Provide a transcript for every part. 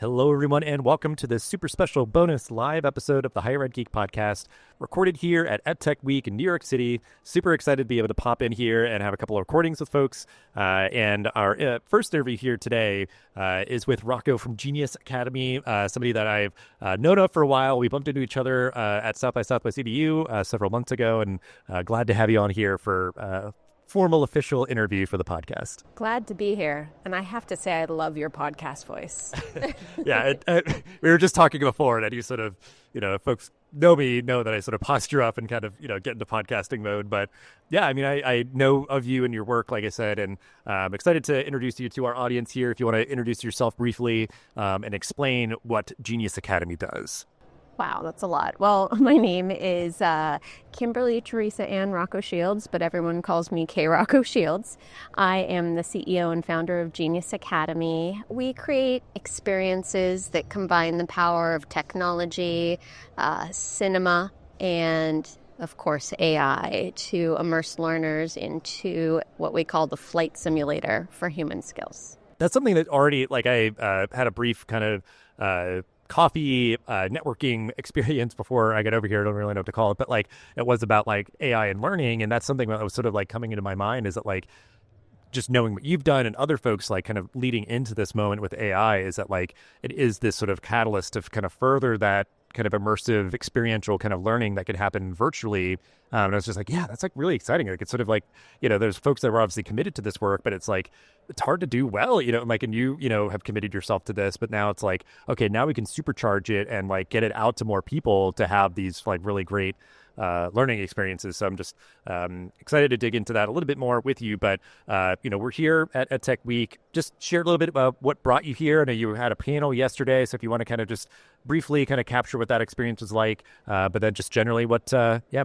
Hello, everyone, and welcome to this super special bonus live episode of the Higher Ed Geek podcast, recorded here at EdTech Week in New York City. Super excited to be able to pop in here and have a couple of recordings with folks. And our first interview here today is with Rocco from Genius Academy, somebody that I've known of for a while. We bumped into each other at South by Southwest EDU several months ago, and glad to have you on here for formal official interview for the podcast. Glad to be here. And I have to say, I love your podcast voice. Yeah, we were just talking before, and you sort of, folks know me, know that I sort of posture up and kind of, get into podcasting mode. But yeah, I mean, I know of you and your work, like I said, and I'm excited to introduce you to our audience here. If you want to introduce yourself briefly and explain what Genius Academy does. Wow, that's a lot. Well, my name is Kimberly Teresa Ann Rocco Shields, but everyone calls me K. Rocco Shields. I am the CEO and founder of Genius Academy. We create experiences that combine the power of technology, cinema, and of course AI to immerse learners into what we call the flight simulator for human skills. That's something that already, I had a brief kind of coffee networking experience before I got over here. I don't really know what to call it, but it was about AI and learning, and that's something that was sort of coming into my mind, is that just knowing what you've done and other folks kind of leading into this moment with AI, is that it is this sort of catalyst to kind of further that kind of immersive experiential kind of learning that could happen virtually. And I was just yeah, that's really exciting. It's sort of there's folks that were obviously committed to this work, but it's it's hard to do well, and you have committed yourself to this, but now it's okay, now we can supercharge it and get it out to more people to have these really great learning experiences. So I'm just excited to dig into that a little bit more with you. But, we're here at EdTech Week. Just share a little bit about what brought you here. I know you had a panel yesterday, so if you want to kind of just briefly kind of capture what that experience was like, but then just generally what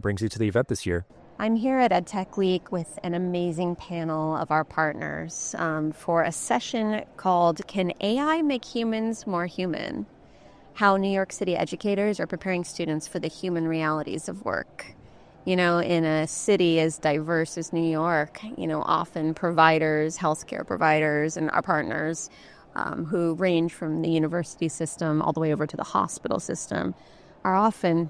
brings you to the event this year. I'm here at EdTech Week with an amazing panel of our partners for a session called Can AI Make Humans More Human? How New York City educators are preparing students for the human realities of work. In a city as diverse as New York, often providers, healthcare providers, and our partners who range from the university system all the way over to the hospital system are often,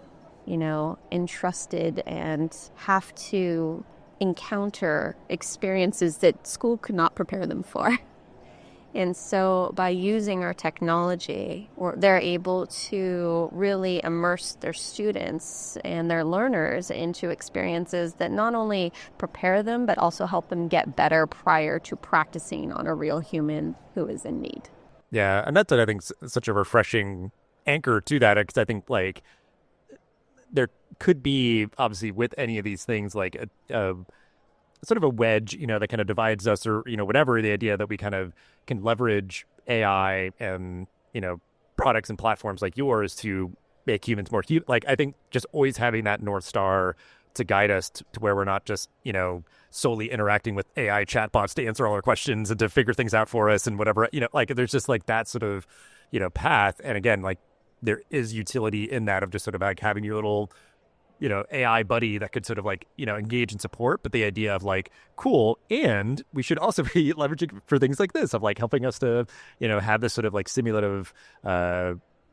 entrusted and have to encounter experiences that school could not prepare them for. And so by using our technology, they're able to really immerse their students and their learners into experiences that not only prepare them, but also help them get better prior to practicing on a real human who is in need. Yeah, and that's, I think, such a refreshing anchor to that, because I think, there could be, obviously, with any of these things, a sort of a wedge, that kind of divides us, or, whatever, the idea that we kind of can leverage AI and, products and platforms like yours to make humans more human. I think just always having that North Star to guide us to where we're not just, solely interacting with AI chatbots to answer all our questions and to figure things out for us and whatever, there's just that sort of, path. And again, there is utility in that of just sort of having your little, AI buddy that could sort of engage and support, but the idea of cool, and we should also be leveraging for things like this, of helping us to, have this sort of simulative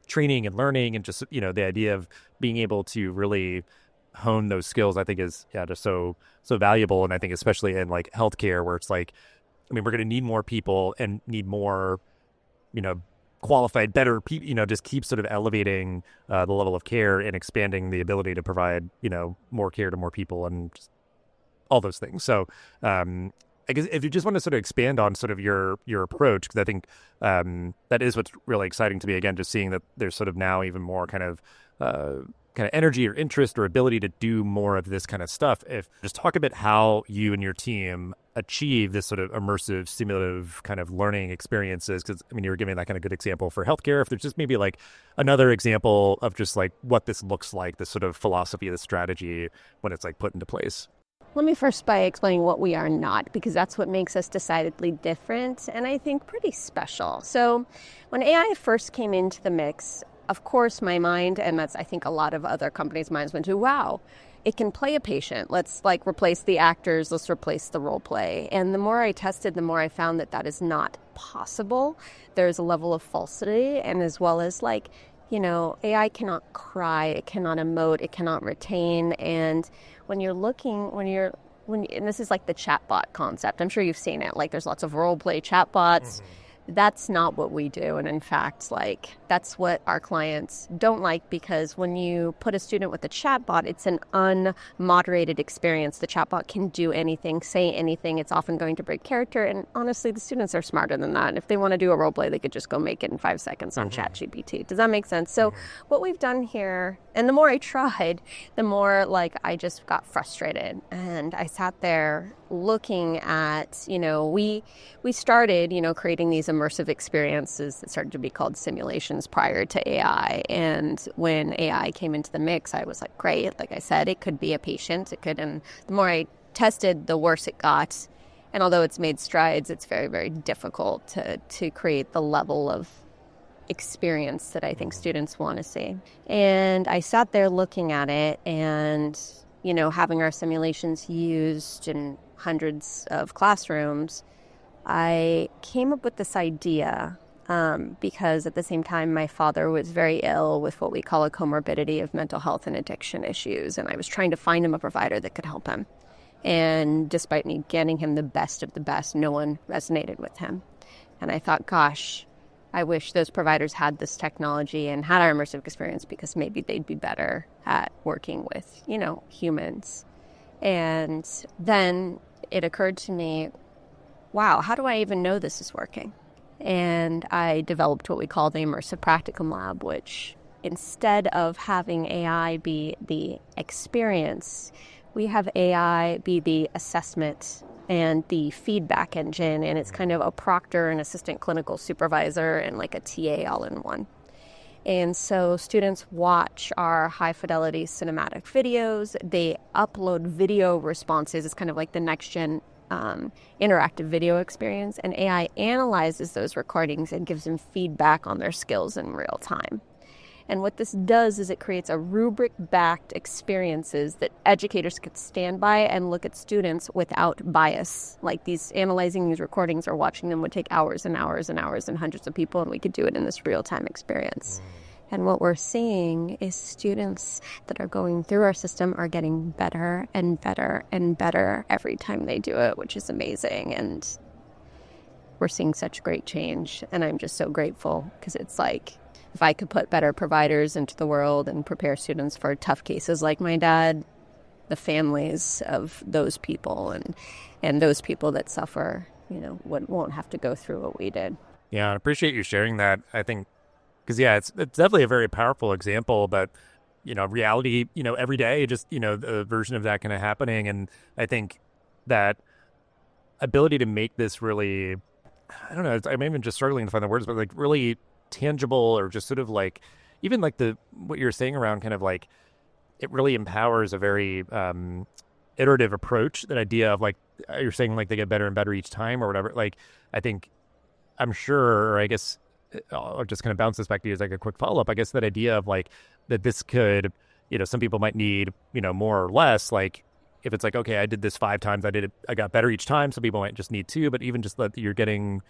training and learning, and just, the idea of being able to really hone those skills, I think is, just so valuable. And I think especially in healthcare, where it's we're going to need more people and need more, qualified, better people, just keep sort of elevating the level of care and expanding the ability to provide, more care to more people and just all those things. So I guess if you just want to sort of expand on sort of your approach, because I think that is what's really exciting to me, again, just seeing that there's sort of now even more kind of energy or interest or ability to do more of this kind of stuff. If just talk a bit how you and your team achieve this sort of immersive, simulative kind of learning experiences, because you were giving that kind of good example for healthcare. If there's just maybe another example of just what this looks like, this sort of philosophy, the strategy when it's put into place. Let me first by explaining what we are not, because that's what makes us decidedly different and I think pretty special. So when AI first came into the mix, of course my mind, and that's I think a lot of other companies' minds, went to, wow, it can play a patient. Let's like replace the actors. Let's replace the role play. And the more I tested, the more I found that that is not possible. There's a level of falsity, and as well as like, you know, AI cannot cry, it cannot emote, it cannot retain. And when you're looking, and this is like the chatbot concept. I'm sure you've seen it. Like there's lots of role play chatbots. That's not what we do. And in fact, like that's what our clients don't like, because when you put a student with a chatbot, it's an unmoderated experience. The chatbot can do anything, say anything. It's often going to break character. And honestly, the students are smarter than that. If they want to do a role play, they could just go make it in 5 seconds on ChatGPT. Does that make sense? So what we've done here, and the more I tried, the more like I just got frustrated. And I sat there looking at, you know, we started, you know, creating these immersive experiences that started to be called simulations prior to AI. And when AI came into the mix, I was like, great. Like I said, it could be a patient. It could, and the more I tested, the worse it got. And although it's made strides, it's very, very difficult to create the level of experience that I think students want to see. And I sat there looking at it and, you know, having our simulations used in hundreds of classrooms, I came up with this idea because at the same time, my father was very ill with what we call a comorbidity of mental health and addiction issues. And I was trying to find him a provider that could help him. And despite me getting him the best of the best, no one resonated with him. And I thought, gosh, I wish those providers had this technology and had our immersive experience, because maybe they'd be better at working with, you know, humans. And then it occurred to me, wow, how do I even know this is working? And I developed what we call the Immersive Practicum Lab, which instead of having AI be the experience, we have AI be the assessment and the feedback engine. And it's kind of a proctor, an assistant clinical supervisor, and like a TA all in one. And so students watch our high fidelity cinematic videos. They upload video responses. It's kind of like the next gen interactive video experience. And AI analyzes those recordings and gives them feedback on their skills in real time. And what this does is it creates a rubric-backed experiences that educators could stand by and look at students without bias. Like analyzing these recordings or watching them would take hours and hours and hours and hundreds of people, and we could do it in this real-time experience. And what we're seeing is students that are going through our system are getting better and better and better every time they do it, which is amazing. And we're seeing such great change. And I'm just so grateful, because it's like, if I could put better providers into the world and prepare students for tough cases like my dad, the families of those people and those people that suffer, you know, won't have to go through what we did. Yeah, I appreciate you sharing that. I think, because, yeah, it's definitely a very powerful example, but, you know, reality, you know, every day, just, you know, the version of that kind of happening. And I think that ability to make this really, I don't know, I'm even just struggling to find the words, but like really tangible, or just sort of like, even like what you're saying around kind of like, it really empowers a very iterative approach. That idea of like, you're saying like they get better and better each time or whatever. Like, I think, I'm sure, or I guess I'll just kind of bounce this back to you as like a quick follow-up. I guess that idea of like, that this could, you know, some people might need, you know, more or less, like if it's like, okay, I did this 5 times, I got better each time. Some people might just need 2, but even just that you're getting,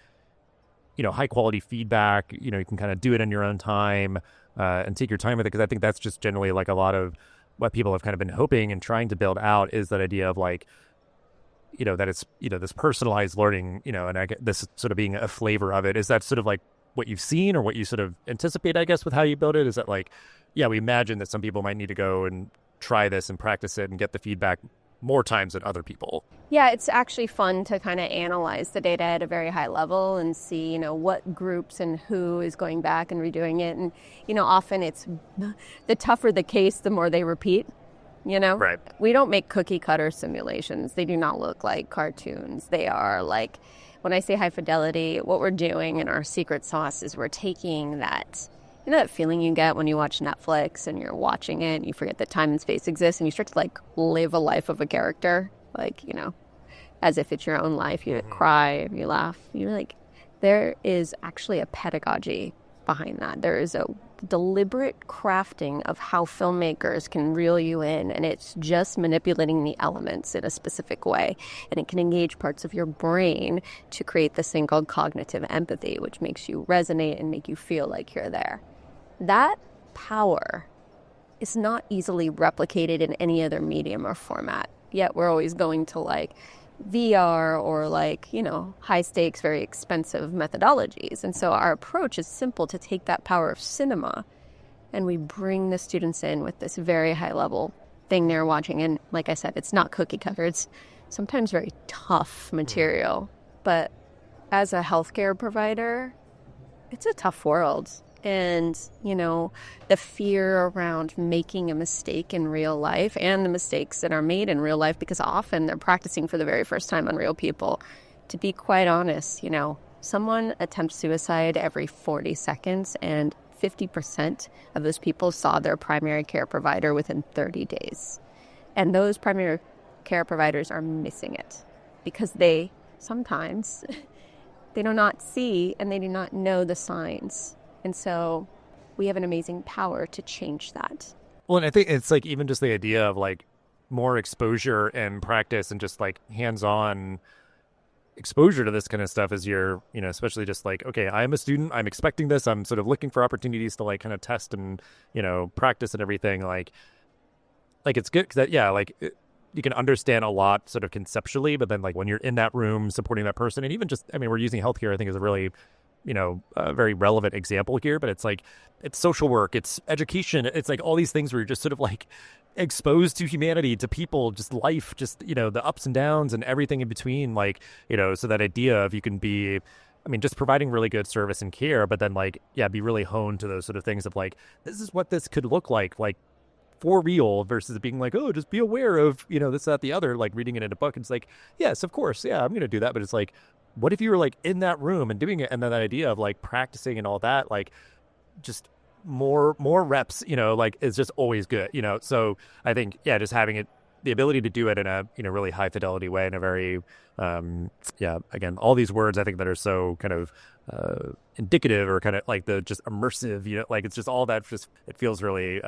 you know, high quality feedback, you know, you can kind of do it in your own time and take your time with it. Because I think that's just generally like a lot of what people have kind of been hoping and trying to build out, is that idea of like, you know, that it's, you know, this personalized learning, you know, and I get this sort of being a flavor of it. Is that sort of like what you've seen, or what you sort of anticipate, I guess, with how you build it? Is that like, yeah, we imagine that some people might need to go and try this and practice it and get the feedback more times than other people? Yeah, it's actually fun to kind of analyze the data at a very high level and see, you know, what groups and who is going back and redoing it. And, you know, often it's the tougher the case, the more they repeat, you know? Right. We don't make cookie cutter simulations. They do not look like cartoons. They are like, when I say high fidelity, what we're doing in our secret sauce is we're taking that, you know, that feeling you get when you watch Netflix and you're watching it and you forget that time and space exists and you start to like live a life of a character, like, you know, as if it's your own life. You cry, you laugh, you're like, there is actually a pedagogy behind that. There is a deliberate crafting of how filmmakers can reel you in, and it's just manipulating the elements in a specific way. And it can engage parts of your brain to create this thing called cognitive empathy, which makes you resonate and make you feel like you're there. That power is not easily replicated in any other medium or format. Yet we're always going to like VR or like, high stakes, very expensive methodologies. And so our approach is simple, to take that power of cinema and we bring the students in with this very high level thing they're watching. And like I said, it's not cookie cutter. It's sometimes very tough material. But as a healthcare provider, it's a tough world. And, the fear around making a mistake in real life and the mistakes that are made in real life, because often they're practicing for the very first time on real people. To be quite honest, someone attempts suicide every 40 seconds, and 50% of those people saw their primary care provider within 30 days. And those primary care providers are missing it because they sometimes, they do not see and they do not know the signs. And so we have an amazing power to change that. Well, and I think it's like even just the idea of like more exposure and practice and just like hands-on exposure to this kind of stuff as you're, especially just like, okay, I'm a student, I'm expecting this, I'm sort of looking for opportunities to like kind of test and, practice and everything. Like it's good because you can understand a lot sort of conceptually, but then like when you're in that room supporting that person, and even just, we're using healthcare, I think, is a really a very relevant example here, but it's like, it's social work, it's education, it's like all these things where you're just sort of like exposed to humanity, to people, just life, just, the ups and downs and everything in between, like, so that idea of you can be, just providing really good service and care, but then like, be really honed to those sort of things of like, this is what this could look like for real, versus being like, oh, just be aware of, this, that, the other, like reading it in a book. And it's like, yes, of course. Yeah, I'm going to do that. But it's like, what if you were like in that room and doing it? And then that idea of like practicing and all that, like just more reps, like is just always good, So I think, just having it, the ability to do it in a, really high fidelity way, in a very, again, all these words I think that are so kind of indicative, or kind of like the just immersive, like it's just all that, just, it feels really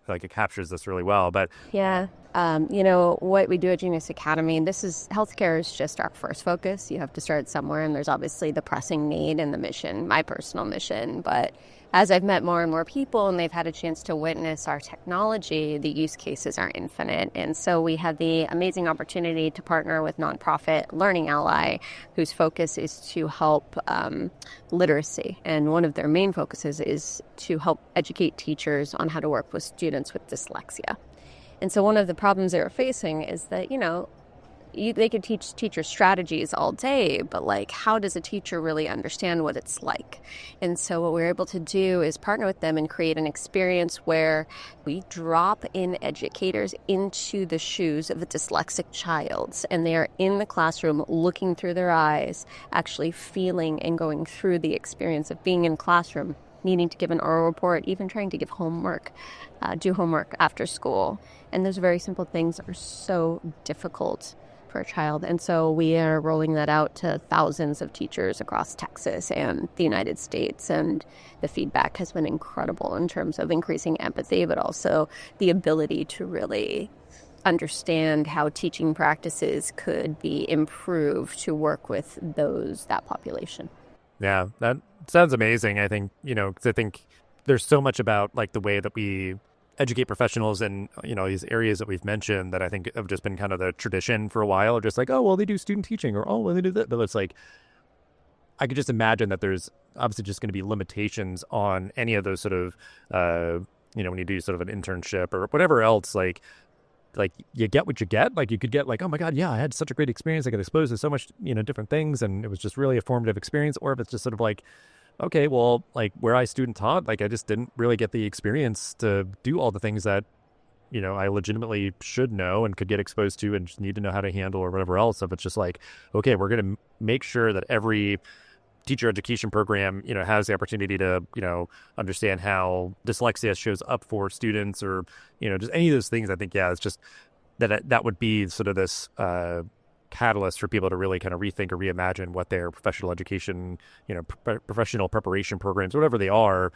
like it captures this really well. But what we do at Genius Academy, healthcare is just our first focus. You have to start somewhere, and there's obviously the pressing need and the mission, my personal mission. But as I've met more and more people and they've had a chance to witness our technology, the use cases are infinite. And so we had the amazing opportunity to partner with nonprofit Learning Ally, whose focus is to help literacy. And one of their main focuses is to help educate teachers on how to work with students with dyslexia. And so one of the problems they were facing is that, they could teach teacher strategies all day, but like, how does a teacher really understand what it's like? And so what we're able to do is partner with them and create an experience where we drop in educators into the shoes of a dyslexic child, and they are in the classroom looking through their eyes, actually feeling and going through the experience of being in classroom, needing to give an oral report, even trying to give homework, do homework after school. And those very simple things are so difficult for a child. And so we are rolling that out to thousands of teachers across Texas and the United States. And the feedback has been incredible in terms of increasing empathy, but also the ability to really understand how teaching practices could be improved to work with that population. Yeah, that sounds amazing. I think, because I think there's so much about like the way that we educate professionals in, these areas that we've mentioned that I think have just been kind of the tradition for a while, or just like, oh, well, they do student teaching, or, oh, well, they do that. But it's like, I could just imagine that there's obviously just going to be limitations on any of those sort of, when you do sort of an internship or whatever else, like you get what you get. Like you could get like, oh my God, yeah, I had such a great experience. I got exposed to so much, different things, and it was just really a formative experience. Or if it's just sort of like, okay, well, like where I student taught, like I just didn't really get the experience to do all the things that, I legitimately should know and could get exposed to and just need to know how to handle, or whatever else. So if it's just like, okay, we're going to make sure that every teacher education program, has the opportunity to, understand how dyslexia shows up for students, or, just any of those things. I think, it's just that would be sort of this, catalyst for people to really kind of rethink or reimagine what their professional education, professional preparation programs, whatever they are,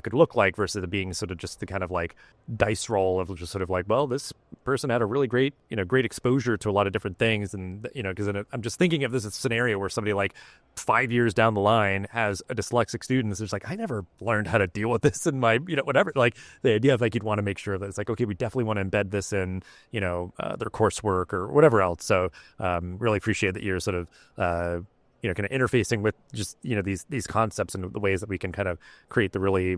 could look like, versus it being sort of just the kind of like dice roll of just sort of like, well, this person had a really great exposure to a lot of different things. And, because I'm just thinking of this as a scenario where somebody like 5 years down the line has a dyslexic student. It's like, I never learned how to deal with this in my, whatever. Like the idea of like, you'd want to make sure that it's like, okay, we definitely want to embed this in, their coursework or whatever else. So really appreciate that you're sort of, kind of interfacing with just, these concepts and the ways that we can kind of create the really,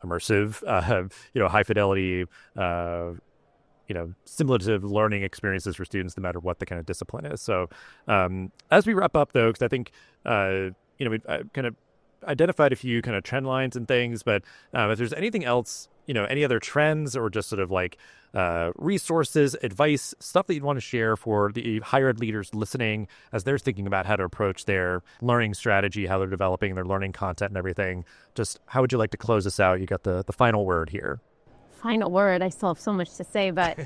immersive, high fidelity, simulative learning experiences for students, no matter what the kind of discipline is. So as we wrap up, though, because I think, we've kind of identified a few kind of trend lines and things, but if there's anything else, any other trends or just sort of like resources, advice, stuff that you'd want to share for the higher ed leaders listening as they're thinking about how to approach their learning strategy, how they're developing their learning content and everything, just how would you like to close this out? You got the final word here. Final word. I still have so much to say, but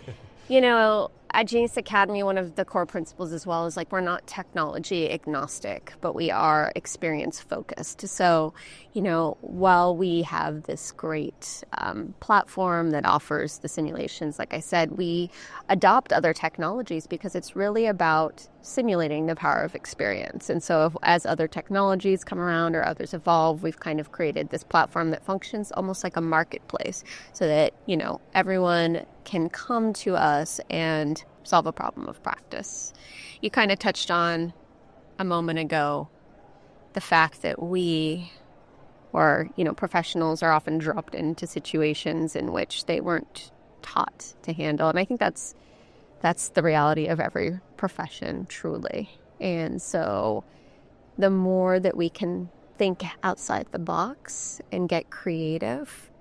at Genius Academy, one of the core principles as well is like, we're not technology agnostic, but we are experience focused. So, while we have this great platform that offers the simulations, like I said, we adopt other technologies because it's really about simulating the power of experience. And so as other technologies come around or others evolve, we've kind of created this platform that functions almost like a marketplace so that, everyone can come to us and solve a problem of practice. You kind of touched on a moment ago the fact that we or professionals are often dropped into situations in which they weren't taught to handle. And I think that's the reality of every profession, truly. And so the more that we can think outside the box and get creative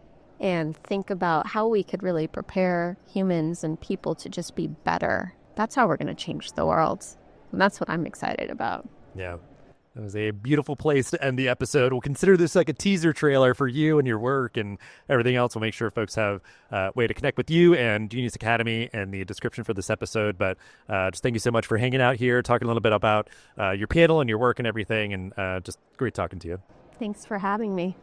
and think about how we could really prepare humans and people to just be better, that's how we're going to change the world. And that's what I'm excited about. Yeah. That was a beautiful place to end the episode. We'll consider this like a teaser trailer for you and your work and everything else. We'll make sure folks have a way to connect with you and Genius Academy and the description for this episode. But just thank you so much for hanging out here, talking a little bit about your panel and your work and everything. And just great talking to you. Thanks for having me.